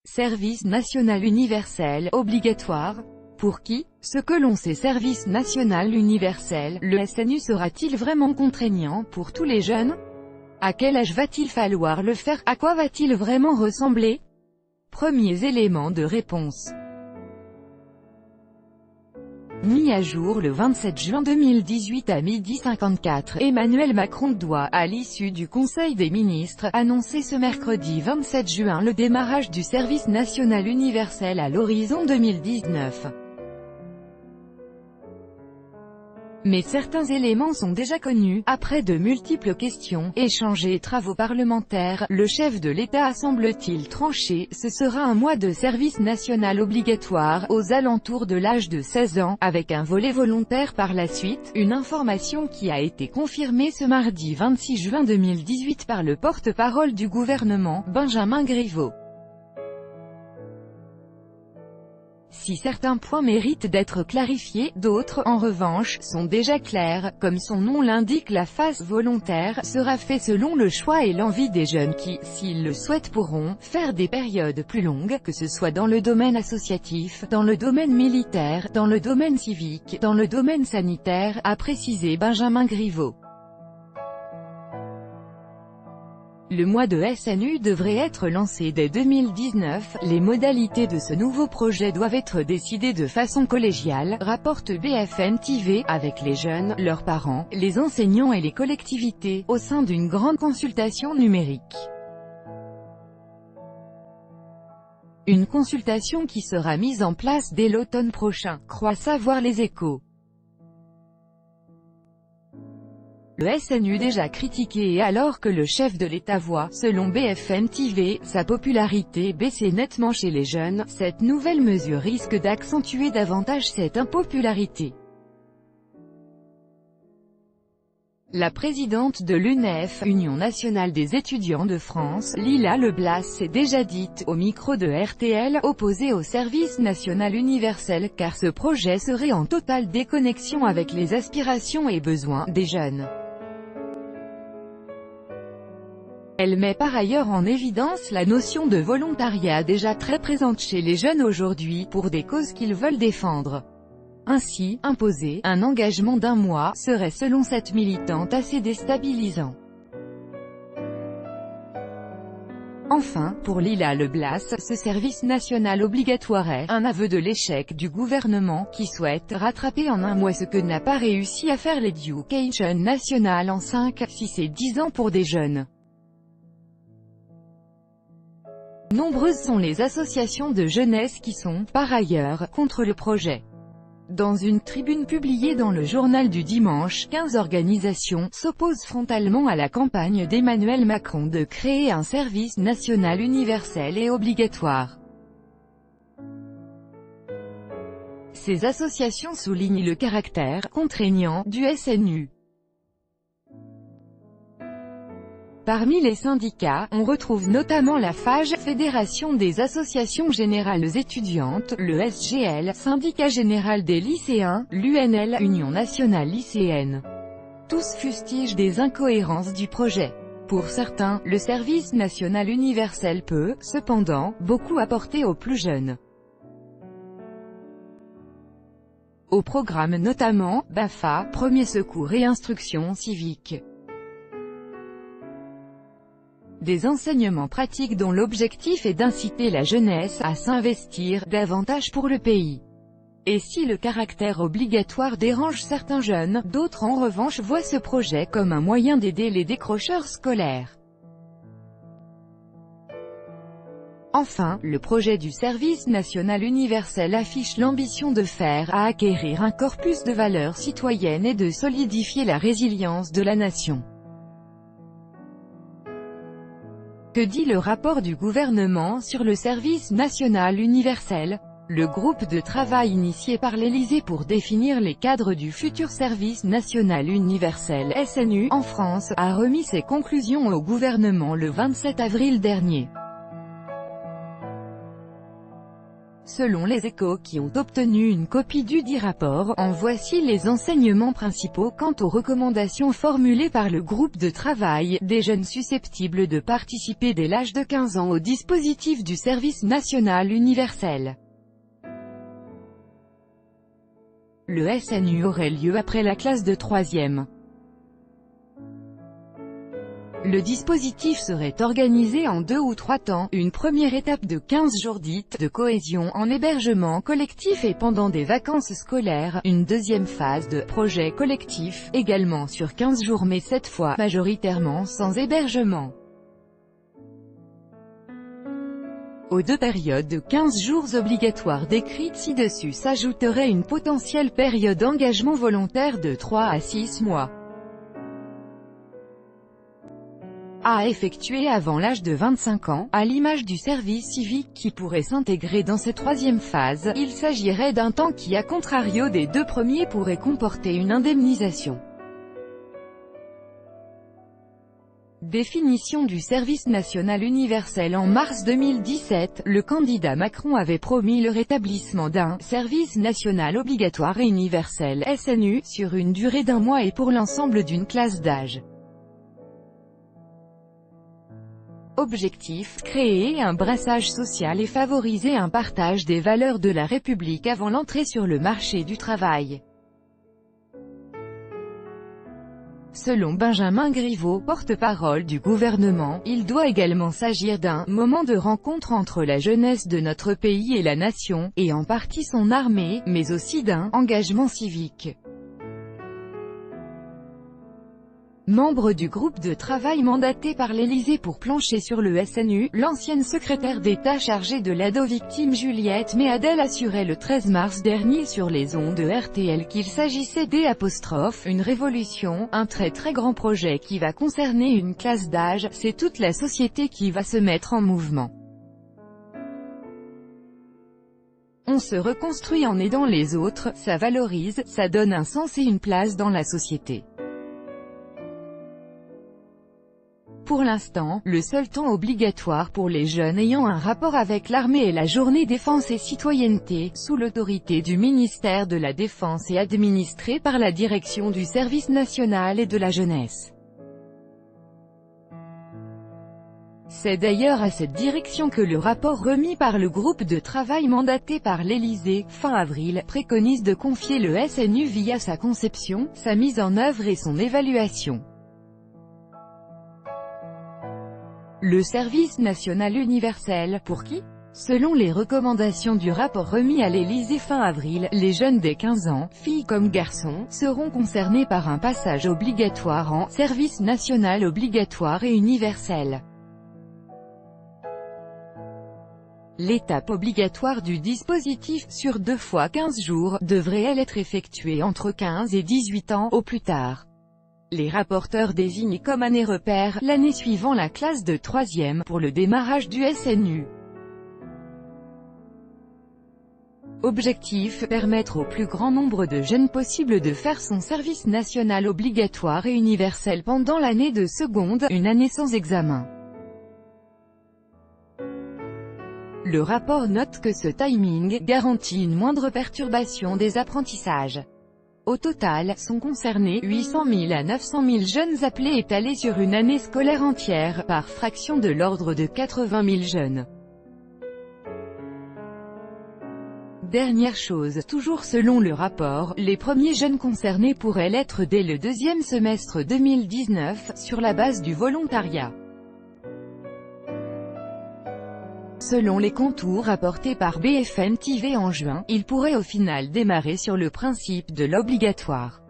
Service national universel obligatoire. Pour qui? Ce que l'on sait. Service national universel, le SNU sera-t-il vraiment contraignant pour tous les jeunes? À quel âge va-t-il falloir le faire? À quoi va-t-il vraiment ressembler? Premiers éléments de réponse. Mis à jour le 27 juin 2018 à 12h54, Emmanuel Macron doit, à l'issue du Conseil des ministres, annoncer ce mercredi 27 juin le démarrage du service national universel à l'horizon 2019. Mais certains éléments sont déjà connus. Après de multiples questions, échangées et travaux parlementaires, le chef de l'État semble-t-il tranché. Ce sera un mois de service national obligatoire, aux alentours de l'âge de 16 ans, avec un volet volontaire par la suite, une information qui a été confirmée ce mardi 26 juin 2018 par le porte-parole du gouvernement, Benjamin Griveaux. Si certains points méritent d'être clarifiés, d'autres, en revanche, sont déjà clairs. Comme son nom l'indique, la phase volontaire sera faite selon le choix et l'envie des jeunes qui, s'ils le souhaitent, pourront faire des périodes plus longues, que ce soit dans le domaine associatif, dans le domaine militaire, dans le domaine civique, dans le domaine sanitaire, a précisé Benjamin Griveaux. Le mois de SNU devrait être lancé dès 2019, les modalités de ce nouveau projet doivent être décidées de façon collégiale, rapporte BFM TV, avec les jeunes, leurs parents, les enseignants et les collectivités, au sein d'une grande consultation numérique. Une consultation qui sera mise en place dès l'automne prochain, croit savoir Les Échos. Le SNU déjà critiqué et alors que le chef de l'État voit, selon BFM TV, sa popularité baisser nettement chez les jeunes, cette nouvelle mesure risque d'accentuer davantage cette impopularité. La présidente de l'UNEF, Union nationale des étudiants de France, Lila Leblas, s'est déjà dite, au micro de RTL, opposée au service national universel, car ce projet serait en totale déconnexion avec les aspirations et besoins des jeunes. Elle met par ailleurs en évidence la notion de volontariat déjà très présente chez les jeunes aujourd'hui, pour des causes qu'ils veulent défendre. Ainsi, imposer un engagement d'un mois serait selon cette militante assez déstabilisant. Enfin, pour Lila Leblas, ce service national obligatoire est un aveu de l'échec du gouvernement, qui souhaite rattraper en un mois ce que n'a pas réussi à faire l'éducation nationale en 5, 6 et 10 ans pour des jeunes. Nombreuses sont les associations de jeunesse qui sont, par ailleurs, contre le projet. Dans une tribune publiée dans le journal du dimanche, 15 organisations s'opposent frontalement à la campagne d'Emmanuel Macron de créer un service national universel et obligatoire. Ces associations soulignent le caractère contraignant du SNU. Parmi les syndicats, on retrouve notamment la FAGE, Fédération des associations générales étudiantes, le SGL, Syndicat général des lycéens, l'UNL, Union nationale lycéenne. Tous fustigent des incohérences du projet. Pour certains, le service national universel peut, cependant, beaucoup apporter aux plus jeunes. Au programme notamment, BAFA, Premier secours et instruction civique. Des enseignements pratiques dont l'objectif est d'inciter la jeunesse à s'investir davantage pour le pays. Et si le caractère obligatoire dérange certains jeunes, d'autres en revanche voient ce projet comme un moyen d'aider les décrocheurs scolaires. Enfin, le projet du service national universel affiche l'ambition de faire acquérir un corpus de valeurs citoyennes et de solidifier la résilience de la nation. Que dit le rapport du gouvernement sur le service national universel? Le groupe de travail initié par l'Élysée pour définir les cadres du futur service national universel SNU en France a remis ses conclusions au gouvernement le 27 avril dernier. Selon les Échos qui ont obtenu une copie du dit rapport, en voici les enseignements principaux quant aux recommandations formulées par le groupe de travail des jeunes susceptibles de participer dès l'âge de 15 ans au dispositif du service national universel. Le SNU aurait lieu après la classe de 3e. Le dispositif serait organisé en 2 ou 3 temps, une première étape de 15 jours dite de cohésion en hébergement collectif et pendant des vacances scolaires, une deuxième phase de projet collectif, également sur 15 jours mais cette fois majoritairement sans hébergement. Aux 2 périodes de 15 jours obligatoires décrites ci-dessus s'ajouterait une potentielle période d'engagement volontaire de 3 à 6 mois. À effectuer avant l'âge de 25 ans, à l'image du service civique qui pourrait s'intégrer dans cette 3e phase, il s'agirait d'un temps qui à contrario des 2 premiers pourrait comporter une indemnisation. Définition du service national universel. En mars 2017, le candidat Macron avait promis le rétablissement d'un « service national obligatoire et universel » SNU, sur une durée d'1 mois et pour l'ensemble d'une classe d'âge. Objectif, créer un brassage social et favoriser un partage des valeurs de la République avant l'entrée sur le marché du travail. Selon Benjamin Griveaux, porte-parole du gouvernement, il doit également s'agir d'un « moment de rencontre entre la jeunesse de notre pays et la nation, et en partie son armée, mais aussi d'un « engagement civique ». Membre du groupe de travail mandaté par l'Élysée pour plancher sur le SNU, l'ancienne secrétaire d'État chargée de l'aide aux victimes Juliette Méadel assurait le 13 mars dernier sur les ondes de RTL qu'il s'agissait une révolution, un très grand projet qui va concerner une classe d'âge, c'est toute la société qui va se mettre en mouvement. On se reconstruit en aidant les autres, ça valorise, ça donne un sens et une place dans la société. Pour l'instant, le seul temps obligatoire pour les jeunes ayant un rapport avec l'armée est la journée défense et citoyenneté, sous l'autorité du ministère de la Défense et administrée par la direction du service national et de la jeunesse. C'est d'ailleurs à cette direction que le rapport remis par le groupe de travail mandaté par l'Élysée, fin avril, préconise de confier le SNU via sa conception, sa mise en œuvre et son évaluation. Le service national universel, pour qui? Selon les recommandations du rapport remis à l'Élysée fin avril, les jeunes dès 15 ans, filles comme garçons, seront concernés par un passage obligatoire en « service national obligatoire et universel ». L'étape obligatoire du dispositif, sur 2 fois 15 jours, devrait elle être effectuée entre 15 et 18 ans, au plus tard. Les rapporteurs désignent comme année repère, l'année suivant la classe de 3e, pour le démarrage du SNU. Objectif, permettre au plus grand nombre de jeunes possible de faire son service national obligatoire et universel pendant l'année de seconde, une année sans examen. Le rapport note que ce timing garantit une moindre perturbation des apprentissages. Au total, sont concernés 800 000 à 900 000 jeunes appelés étalés sur une année scolaire entière, par fraction de l'ordre de 80 000 jeunes. Dernière chose, toujours selon le rapport, les premiers jeunes concernés pourraient l'être dès le 2e semestre 2019, sur la base du volontariat. Selon les contours apportés par BFM TV en juin, il pourrait au final démarrer sur le principe de l'obligatoire.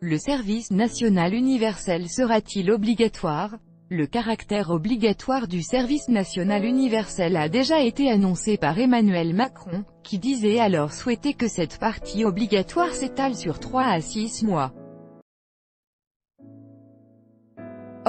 Le service national universel sera-t-il obligatoire? Le caractère obligatoire du service national universel a déjà été annoncé par Emmanuel Macron, qui disait alors souhaiter que cette partie obligatoire s'étale sur 3 à 6 mois.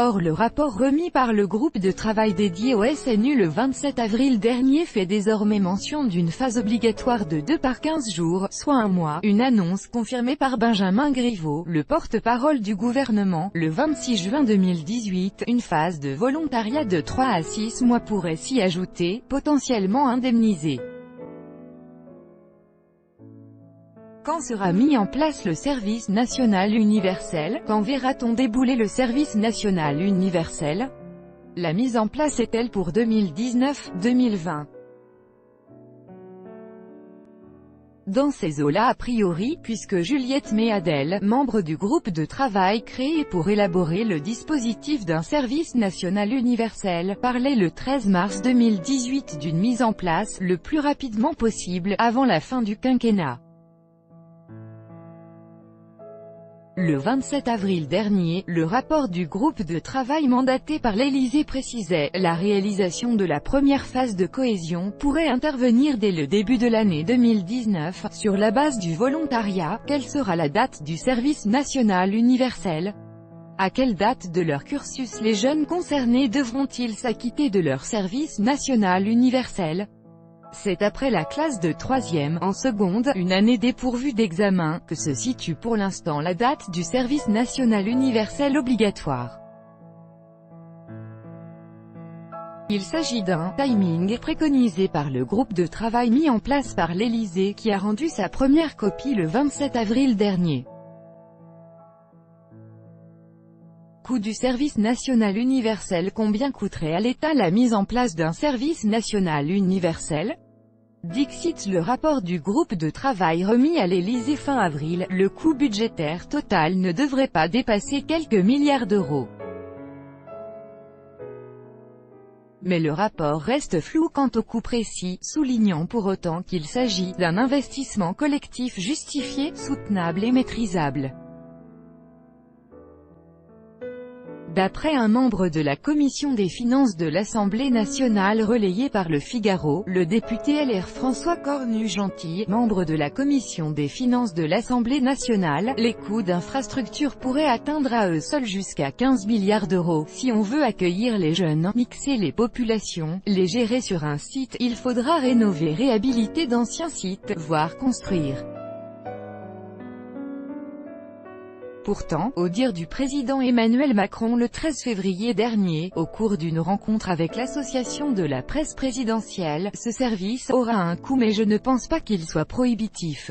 Or le rapport remis par le groupe de travail dédié au SNU le 27 avril dernier fait désormais mention d'une phase obligatoire de 2 par 15 jours, soit un mois, une annonce confirmée par Benjamin Griveaux, le porte-parole du gouvernement, le 26 juin 2018. Une phase de volontariat de 3 à 6 mois pourrait s'y ajouter, potentiellement indemnisée. Quand sera mis en place le service national universel? Quand verra-t-on débouler le service national universel? La mise en place est-elle pour 2019-2020? Dans ces eaux-là a priori, puisque Juliette Méadel, membre du groupe de travail créé pour élaborer le dispositif d'un service national universel, parlait le 13 mars 2018 d'une mise en place, le plus rapidement possible, avant la fin du quinquennat. Le 27 avril dernier, le rapport du groupe de travail mandaté par l'Élysée précisait « La réalisation de la première phase de cohésion pourrait intervenir dès le début de l'année 2019, sur la base du volontariat. Quelle sera la date du service national universel? À quelle date de leur cursus les jeunes concernés devront-ils s'acquitter de leur service national universel ?» C'est après la classe de 3e, en seconde, une année dépourvue d'examen, que se situe pour l'instant la date du service national universel obligatoire. Il s'agit d'un « timing » préconisé par le groupe de travail mis en place par l'Élysée, qui a rendu sa première copie le 27 avril dernier. Coût du service national universel. Combien coûterait à l'État la mise en place d'un service national universel? Dixit le rapport du groupe de travail remis à l'Élysée fin avril, le coût budgétaire total ne devrait pas dépasser quelques milliards d'euros. Mais le rapport reste flou quant au coût précis, soulignant pour autant qu'il s'agit d'un investissement collectif justifié, soutenable et maîtrisable. D'après un membre de la commission des finances de l'Assemblée nationale relayé par Le Figaro, le député LR François Cornu-Gentille, membre de la commission des finances de l'Assemblée nationale, les coûts d'infrastructure pourraient atteindre à eux seuls jusqu'à 15 milliards d'euros. Si on veut accueillir les jeunes, mixer les populations, les gérer sur un site, il faudra rénover, réhabiliter d'anciens sites, voire construire. Pourtant, au dire du président Emmanuel Macron le 13 février dernier, au cours d'une rencontre avec l'association de la presse présidentielle, ce service aura un coût mais je ne pense pas qu'il soit prohibitif.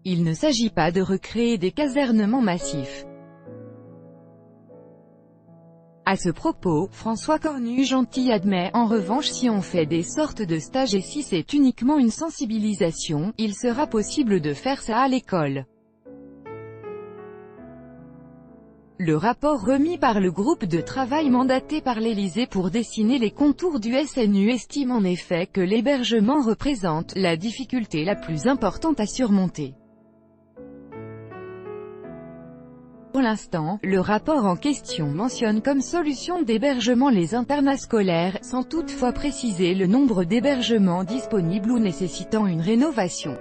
Il ne s'agit pas de recréer des casernements massifs. À ce propos, François Cornu-Gentille admet, en revanche si on fait des sortes de stages et si c'est uniquement une sensibilisation, il sera possible de faire ça à l'école. Le rapport remis par le groupe de travail mandaté par l'Élysée pour dessiner les contours du SNU estime en effet que l'hébergement représente la difficulté la plus importante à surmonter. Pour l'instant, le rapport en question mentionne comme solution d'hébergement les internats scolaires, sans toutefois préciser le nombre d'hébergements disponibles ou nécessitant une rénovation.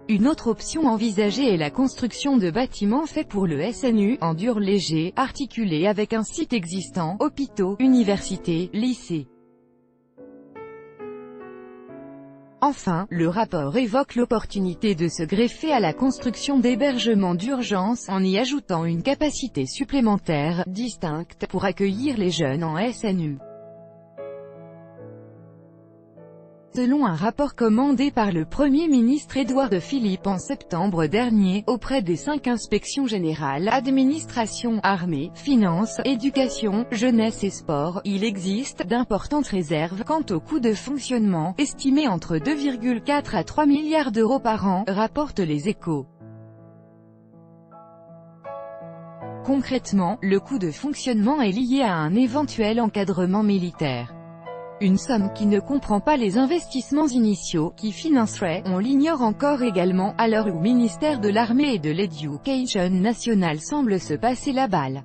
Une autre option envisagée est la construction de bâtiments faits pour le SNU, en dur léger, articulés avec un site existant, hôpitaux, universités, lycées. Enfin, le rapport évoque l'opportunité de se greffer à la construction d'hébergements d'urgence, en y ajoutant une capacité supplémentaire, distincte, pour accueillir les jeunes en SNU. Selon un rapport commandé par le Premier ministre Édouard Philippe en septembre dernier, auprès des 5 inspections générales, administration, armée, finances, éducation, jeunesse et sport, il existe d'importantes réserves quant au coût de fonctionnement, estimé entre 2,4 à 3 milliards d'euros par an, rapportent les Échos. Concrètement, le coût de fonctionnement est lié à un éventuel encadrement militaire. Une somme qui ne comprend pas les investissements initiaux, qui financeraient, on l'ignore encore également, à l'heure où le ministère de l'Armée et de l'Éducation nationale semble se passer la balle.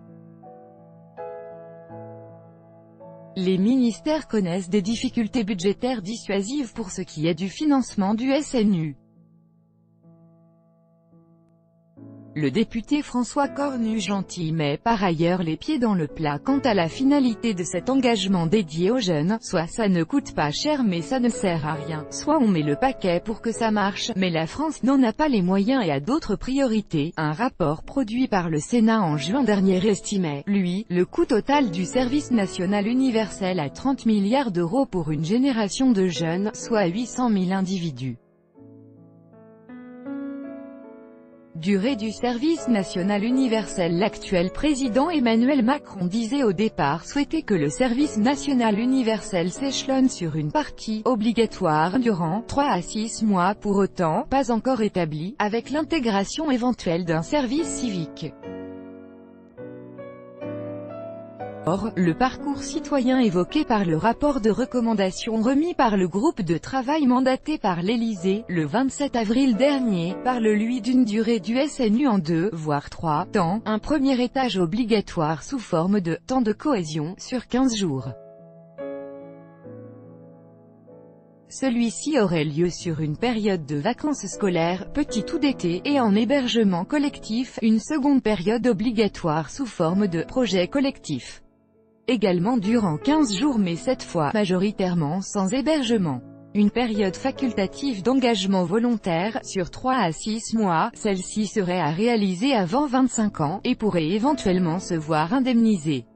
Les ministères connaissent des difficultés budgétaires dissuasives pour ce qui est du financement du SNU. Le député François Cornu-Gentille met par ailleurs les pieds dans le plat quant à la finalité de cet engagement dédié aux jeunes, soit ça ne coûte pas cher mais ça ne sert à rien, soit on met le paquet pour que ça marche, mais la France n'en a pas les moyens et a d'autres priorités. Un rapport produit par le Sénat en juin dernier estimait, lui, le coût total du service national universel à 30 milliards d'euros pour une génération de jeunes, soit 800 000 individus. Durée du service national universel. L'actuel président Emmanuel Macron disait au départ souhaiter que le service national universel s'échelonne sur une partie obligatoire durant 3 à 6 mois, pour autant pas encore établie, avec l'intégration éventuelle d'un service civique. Or, le parcours citoyen évoqué par le rapport de recommandation remis par le groupe de travail mandaté par l'Élysée, le 27 avril dernier, parle lui d'une durée du SNU en 2, voire 3 temps, un premier étage obligatoire sous forme de « temps de cohésion » sur 15 jours. Celui-ci aurait lieu sur une période de vacances scolaires, petit ou d'été, et en hébergement collectif, une seconde période obligatoire sous forme de « projet collectif ». Également durant 15 jours mais cette fois majoritairement sans hébergement. Une période facultative d'engagement volontaire, sur 3 à 6 mois, celle-ci serait à réaliser avant 25 ans, et pourrait éventuellement se voir indemnisée.